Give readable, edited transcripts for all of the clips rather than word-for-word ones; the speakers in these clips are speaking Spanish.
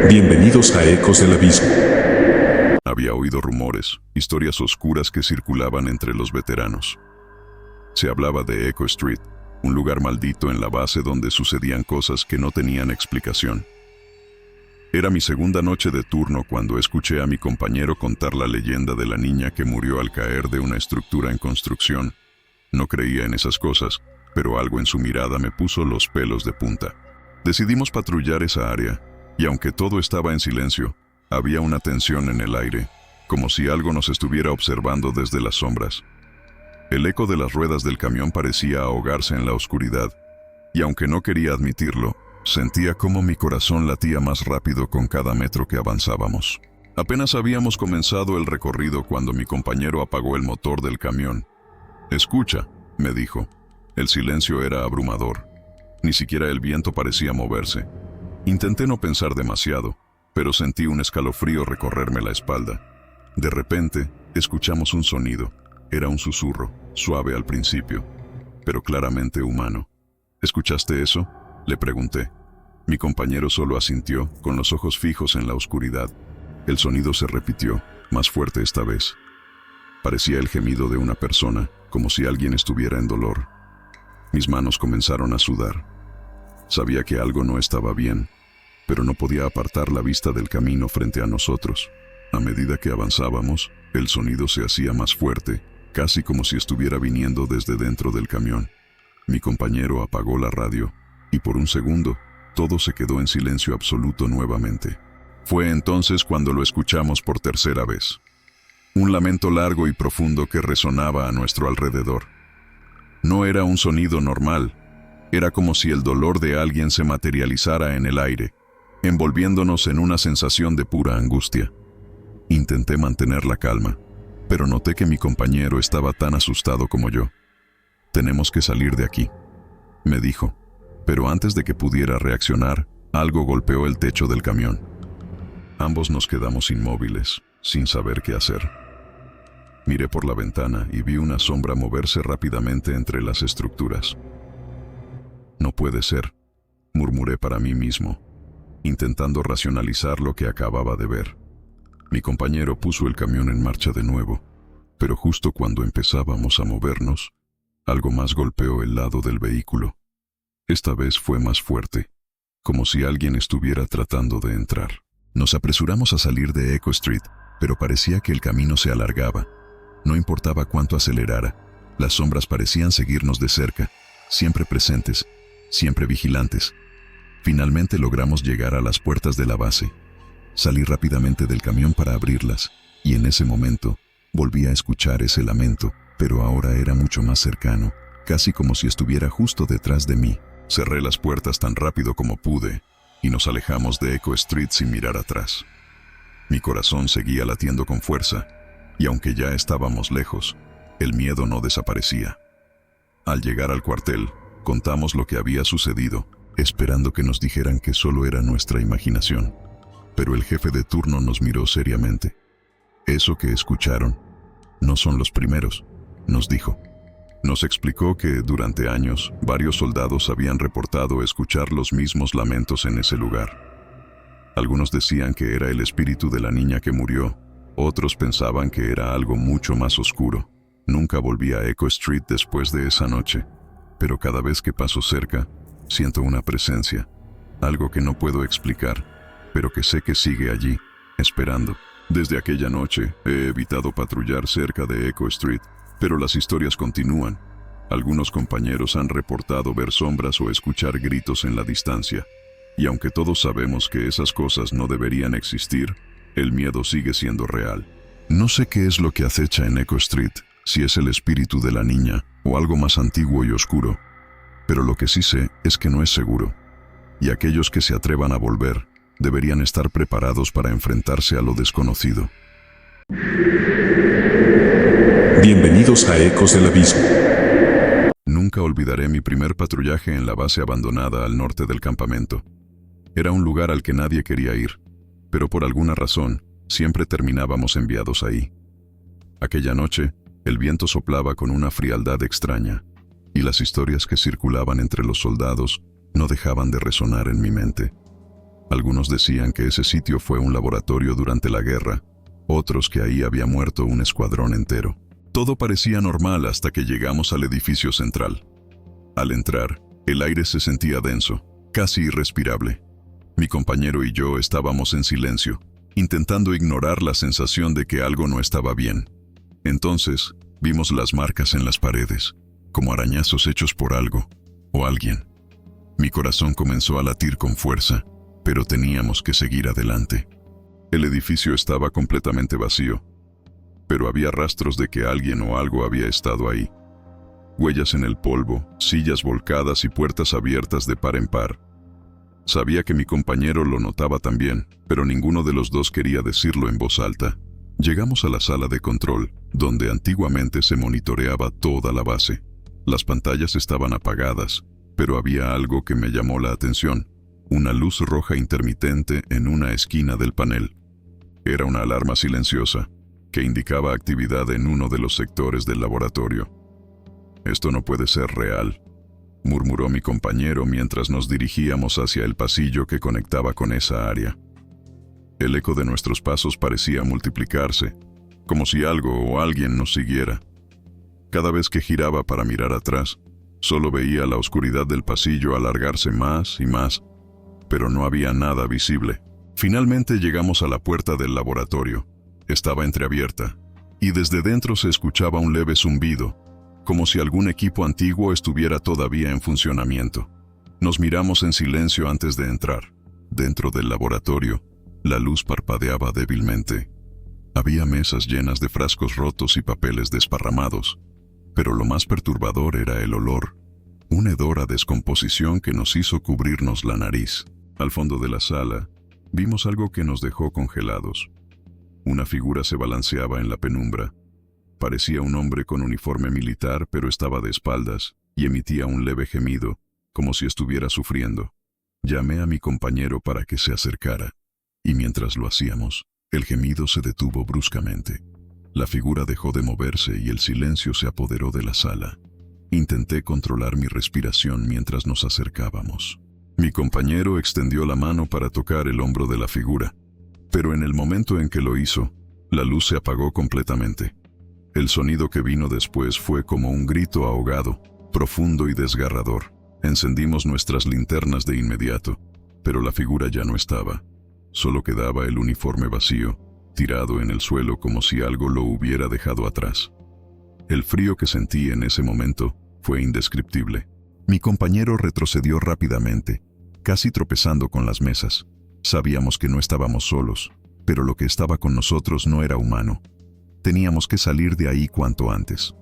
Bienvenidos a Ecos del Abismo. Había oído rumores, historias oscuras que circulaban entre los veteranos. Se hablaba de Echo Street, un lugar maldito en la base donde sucedían cosas que no tenían explicación. Era mi segunda noche de turno cuando escuché a mi compañero contar la leyenda de la niña que murió al caer de una estructura en construcción. No creía en esas cosas, pero algo en su mirada me puso los pelos de punta. Decidimos patrullar esa área, y aunque todo estaba en silencio, había una tensión en el aire, como si algo nos estuviera observando desde las sombras. El eco de las ruedas del camión parecía ahogarse en la oscuridad, y aunque no quería admitirlo, sentía cómo mi corazón latía más rápido con cada metro que avanzábamos. Apenas habíamos comenzado el recorrido cuando mi compañero apagó el motor del camión. «Escucha», me dijo. El silencio era abrumador. Ni siquiera el viento parecía moverse. Intenté no pensar demasiado, pero sentí un escalofrío recorrerme la espalda. De repente, escuchamos un sonido. Era un susurro, suave al principio, pero claramente humano. «¿Escuchaste eso?», le pregunté. Mi compañero solo asintió, con los ojos fijos en la oscuridad. El sonido se repitió, más fuerte esta vez. Parecía el gemido de una persona, como si alguien estuviera en dolor. Mis manos comenzaron a sudar. Sabía que algo no estaba bien, pero no podía apartar la vista del camino frente a nosotros. A medida que avanzábamos, el sonido se hacía más fuerte, casi como si estuviera viniendo desde dentro del camión. Mi compañero apagó la radio, y por un segundo, todo se quedó en silencio absoluto nuevamente. Fue entonces cuando lo escuchamos por tercera vez. Un lamento largo y profundo que resonaba a nuestro alrededor. No era un sonido normal. Era como si el dolor de alguien se materializara en el aire, envolviéndonos en una sensación de pura angustia. Intenté mantener la calma, pero noté que mi compañero estaba tan asustado como yo. «Tenemos que salir de aquí», me dijo, pero antes de que pudiera reaccionar, algo golpeó el techo del camión. Ambos nos quedamos inmóviles, sin saber qué hacer. Miré por la ventana y vi una sombra moverse rápidamente entre las estructuras. «No puede ser», murmuré para mí mismo, intentando racionalizar lo que acababa de ver. Mi compañero puso el camión en marcha de nuevo, pero justo cuando empezábamos a movernos, algo más golpeó el lado del vehículo. Esta vez fue más fuerte, como si alguien estuviera tratando de entrar. Nos apresuramos a salir de Echo Street, pero parecía que el camino se alargaba. No importaba cuánto acelerara, las sombras parecían seguirnos de cerca, siempre presentes, siempre vigilantes. Finalmente logramos llegar a las puertas de la base. Salí rápidamente del camión para abrirlas, y en ese momento volví a escuchar ese lamento, pero ahora era mucho más cercano, casi como si estuviera justo detrás de mí. Cerré las puertas tan rápido como pude, y nos alejamos de Echo Street sin mirar atrás. Mi corazón seguía latiendo con fuerza, y aunque ya estábamos lejos, el miedo no desaparecía. Al llegar al cuartel, contamos lo que había sucedido, esperando que nos dijeran que solo era nuestra imaginación. Pero el jefe de turno nos miró seriamente. «Eso que escucharon no son los primeros», nos dijo. Nos explicó que durante años varios soldados habían reportado escuchar los mismos lamentos en ese lugar. Algunos decían que era el espíritu de la niña que murió, otros pensaban que era algo mucho más oscuro. Nunca volví a Echo Street después de esa noche, pero cada vez que paso cerca, siento una presencia, algo que no puedo explicar, pero que sé que sigue allí, esperando. Desde aquella noche he evitado patrullar cerca de Echo Street, pero las historias continúan. Algunos compañeros han reportado ver sombras o escuchar gritos en la distancia. Y aunque todos sabemos que esas cosas no deberían existir, el miedo sigue siendo real. No sé qué es lo que acecha en Echo Street, si es el espíritu de la niña o algo más antiguo y oscuro. Pero lo que sí sé es que no es seguro. Y aquellos que se atrevan a volver deberían estar preparados para enfrentarse a lo desconocido. Bienvenidos a Ecos del Abismo. Nunca olvidaré mi primer patrullaje en la base abandonada al norte del campamento. Era un lugar al que nadie quería ir, pero por alguna razón, siempre terminábamos enviados ahí. Aquella noche, el viento soplaba con una frialdad extraña, y las historias que circulaban entre los soldados no dejaban de resonar en mi mente. Algunos decían que ese sitio fue un laboratorio durante la guerra, otros que ahí había muerto un escuadrón entero. Todo parecía normal hasta que llegamos al edificio central. Al entrar, el aire se sentía denso, casi irrespirable. Mi compañero y yo estábamos en silencio, intentando ignorar la sensación de que algo no estaba bien. Entonces, vimos las marcas en las paredes, como arañazos hechos por algo o alguien. Mi corazón comenzó a latir con fuerza, pero teníamos que seguir adelante. El edificio estaba completamente vacío, pero había rastros de que alguien o algo había estado ahí. Huellas en el polvo, sillas volcadas y puertas abiertas de par en par. Sabía que mi compañero lo notaba también, pero ninguno de los dos quería decirlo en voz alta. Llegamos a la sala de control, donde antiguamente se monitoreaba toda la base. Las pantallas estaban apagadas, pero había algo que me llamó la atención: una luz roja intermitente en una esquina del panel. Era una alarma silenciosa, que indicaba actividad en uno de los sectores del laboratorio. «Esto no puede ser real», murmuró mi compañero mientras nos dirigíamos hacia el pasillo que conectaba con esa área. El eco de nuestros pasos parecía multiplicarse, como si algo o alguien nos siguiera. Cada vez que giraba para mirar atrás, solo veía la oscuridad del pasillo alargarse más y más, pero no había nada visible. Finalmente llegamos a la puerta del laboratorio. Estaba entreabierta, y desde dentro se escuchaba un leve zumbido, como si algún equipo antiguo estuviera todavía en funcionamiento. Nos miramos en silencio antes de entrar. Dentro del laboratorio, la luz parpadeaba débilmente. Había mesas llenas de frascos rotos y papeles desparramados, pero lo más perturbador era el olor, un hedor a descomposición que nos hizo cubrirnos la nariz. Al fondo de la sala, vimos algo que nos dejó congelados. Una figura se balanceaba en la penumbra. Parecía un hombre con uniforme militar, pero estaba de espaldas y emitía un leve gemido, como si estuviera sufriendo. Llamé a mi compañero para que se acercara, y mientras lo hacíamos, el gemido se detuvo bruscamente. La figura dejó de moverse y el silencio se apoderó de la sala. Intenté controlar mi respiración mientras nos acercábamos. Mi compañero extendió la mano para tocar el hombro de la figura, pero en el momento en que lo hizo, la luz se apagó completamente. El sonido que vino después fue como un grito ahogado, profundo y desgarrador. Encendimos nuestras linternas de inmediato, pero la figura ya no estaba. Solo quedaba el uniforme vacío, tirado en el suelo como si algo lo hubiera dejado atrás. El frío que sentí en ese momento fue indescriptible. Mi compañero retrocedió rápidamente, casi tropezando con las mesas. Sabíamos que no estábamos solos, pero lo que estaba con nosotros no era humano. Teníamos que salir de ahí cuanto antes.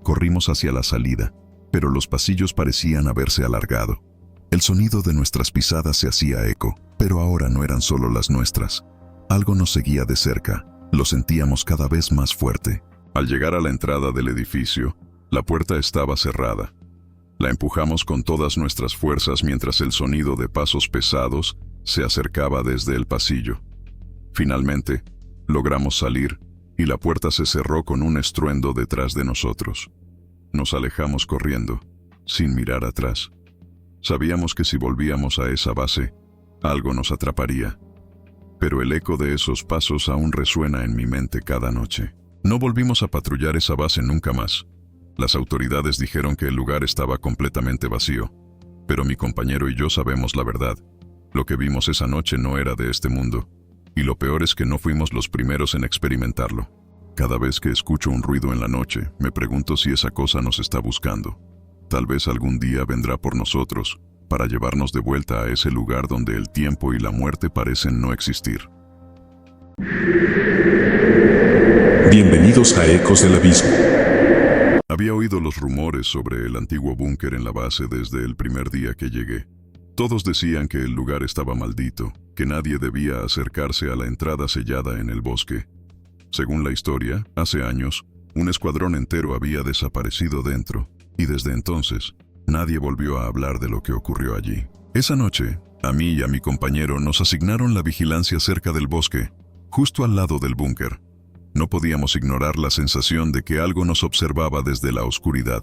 Corrimos hacia la salida, pero los pasillos parecían haberse alargado. El sonido de nuestras pisadas se hacía eco, pero ahora no eran solo las nuestras. Algo nos seguía de cerca, lo sentíamos cada vez más fuerte. Al llegar a la entrada del edificio, la puerta estaba cerrada. La empujamos con todas nuestras fuerzas mientras el sonido de pasos pesados se acercaba desde el pasillo. Finalmente, logramos salir y la puerta se cerró con un estruendo detrás de nosotros. Nos alejamos corriendo, sin mirar atrás. Sabíamos que si volvíamos a esa base, algo nos atraparía. Pero el eco de esos pasos aún resuena en mi mente cada noche. No volvimos a patrullar esa base nunca más. Las autoridades dijeron que el lugar estaba completamente vacío, pero mi compañero y yo sabemos la verdad. Lo que vimos esa noche no era de este mundo, y lo peor es que no fuimos los primeros en experimentarlo. Cada vez que escucho un ruido en la noche, me pregunto si esa cosa nos está buscando. Tal vez algún día vendrá por nosotros, para llevarnos de vuelta a ese lugar donde el tiempo y la muerte parecen no existir. Bienvenidos a Ecos del Abismo. Había oído los rumores sobre el antiguo búnker en la base desde el primer día que llegué. Todos decían que el lugar estaba maldito, que nadie debía acercarse a la entrada sellada en el bosque. Según la historia, hace años, un escuadrón entero había desaparecido dentro, y desde entonces, nadie volvió a hablar de lo que ocurrió allí. Esa noche, a mí y a mi compañero nos asignaron la vigilancia cerca del bosque, justo al lado del búnker. No podíamos ignorar la sensación de que algo nos observaba desde la oscuridad.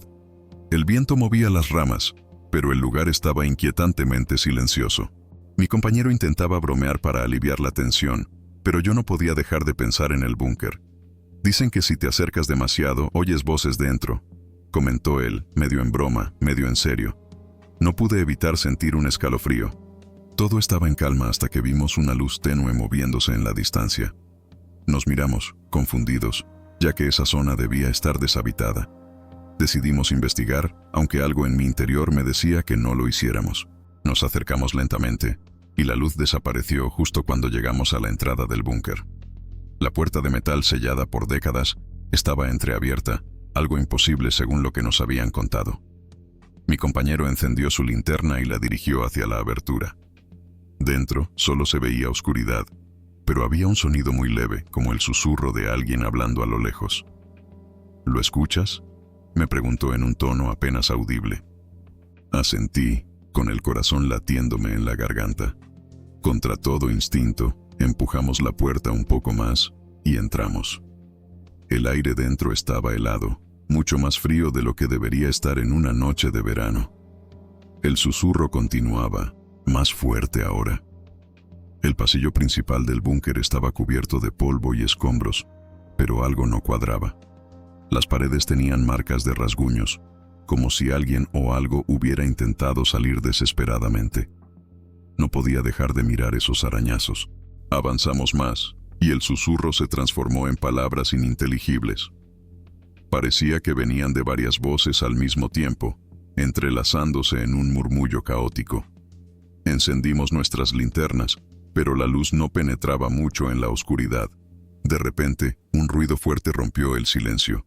El viento movía las ramas, pero el lugar estaba inquietantemente silencioso. Mi compañero intentaba bromear para aliviar la tensión, pero yo no podía dejar de pensar en el búnker. Dicen que si te acercas demasiado, oyes voces dentro, comentó él, medio en broma, medio en serio. No pude evitar sentir un escalofrío. Todo estaba en calma hasta que vimos una luz tenue moviéndose en la distancia. Nos miramos, confundidos, ya que esa zona debía estar deshabitada. Decidimos investigar, aunque algo en mi interior me decía que no lo hiciéramos. Nos acercamos lentamente, y la luz desapareció justo cuando llegamos a la entrada del búnker. La puerta de metal sellada por décadas estaba entreabierta, algo imposible según lo que nos habían contado. Mi compañero encendió su linterna y la dirigió hacia la abertura. Dentro solo se veía oscuridad, pero había un sonido muy leve, como el susurro de alguien hablando a lo lejos. ¿Lo escuchas?, me preguntó en un tono apenas audible. Asentí, con el corazón latiéndome en la garganta. Contra todo instinto, empujamos la puerta un poco más y entramos. El aire dentro estaba helado, mucho más frío de lo que debería estar en una noche de verano. El susurro continuaba, más fuerte ahora. El pasillo principal del búnker estaba cubierto de polvo y escombros, pero algo no cuadraba. Las paredes tenían marcas de rasguños, como si alguien o algo hubiera intentado salir desesperadamente. No podía dejar de mirar esos arañazos. Avanzamos más, y el susurro se transformó en palabras ininteligibles. Parecía que venían de varias voces al mismo tiempo, entrelazándose en un murmullo caótico. Encendimos nuestras linternas, pero la luz no penetraba mucho en la oscuridad. De repente, un ruido fuerte rompió el silencio.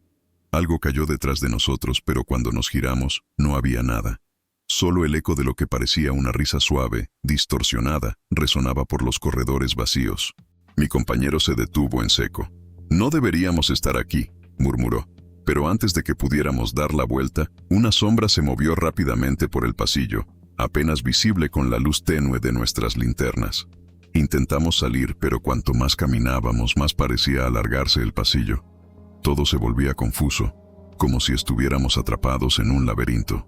Algo cayó detrás de nosotros, pero cuando nos giramos, no había nada. Solo el eco de lo que parecía una risa suave, distorsionada, resonaba por los corredores vacíos. Mi compañero se detuvo en seco. «No deberíamos estar aquí», murmuró. Pero antes de que pudiéramos dar la vuelta, una sombra se movió rápidamente por el pasillo, apenas visible con la luz tenue de nuestras linternas. Intentamos salir, pero cuanto más caminábamos, más parecía alargarse el pasillo. Todo se volvía confuso, como si estuviéramos atrapados en un laberinto.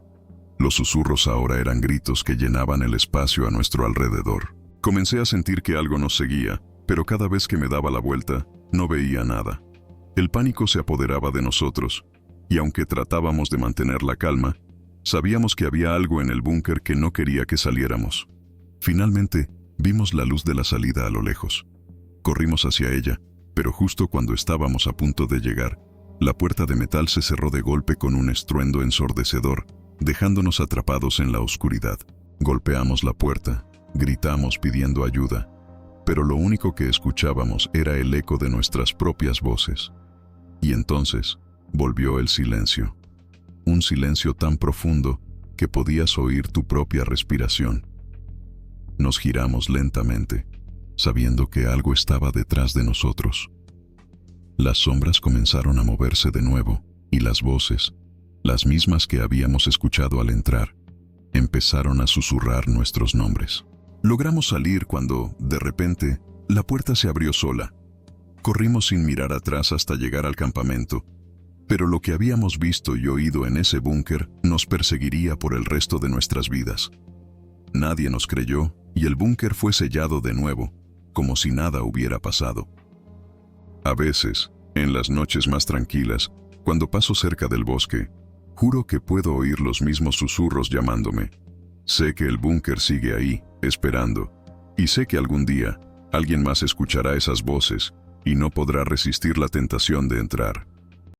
Los susurros ahora eran gritos que llenaban el espacio a nuestro alrededor. Comencé a sentir que algo nos seguía, pero cada vez que me daba la vuelta, no veía nada. El pánico se apoderaba de nosotros, y aunque tratábamos de mantener la calma, sabíamos que había algo en el búnker que no quería que saliéramos. Finalmente, vimos la luz de la salida a lo lejos. Corrimos hacia ella, pero justo cuando estábamos a punto de llegar, la puerta de metal se cerró de golpe con un estruendo ensordecedor, dejándonos atrapados en la oscuridad. Golpeamos la puerta, gritamos pidiendo ayuda, pero lo único que escuchábamos era el eco de nuestras propias voces. Y entonces volvió el silencio. Un silencio tan profundo que podías oír tu propia respiración. Nos giramos lentamente, sabiendo que algo estaba detrás de nosotros. Las sombras comenzaron a moverse de nuevo, y las voces, las mismas que habíamos escuchado al entrar, empezaron a susurrar nuestros nombres. Logramos salir cuando, de repente, la puerta se abrió sola. Corrimos sin mirar atrás hasta llegar al campamento, pero lo que habíamos visto y oído en ese búnker nos perseguiría por el resto de nuestras vidas. Nadie nos creyó, y el búnker fue sellado de nuevo, como si nada hubiera pasado. A veces, en las noches más tranquilas, cuando paso cerca del bosque, juro que puedo oír los mismos susurros llamándome. Sé que el búnker sigue ahí, esperando, y sé que algún día, alguien más escuchará esas voces y no podrá resistir la tentación de entrar.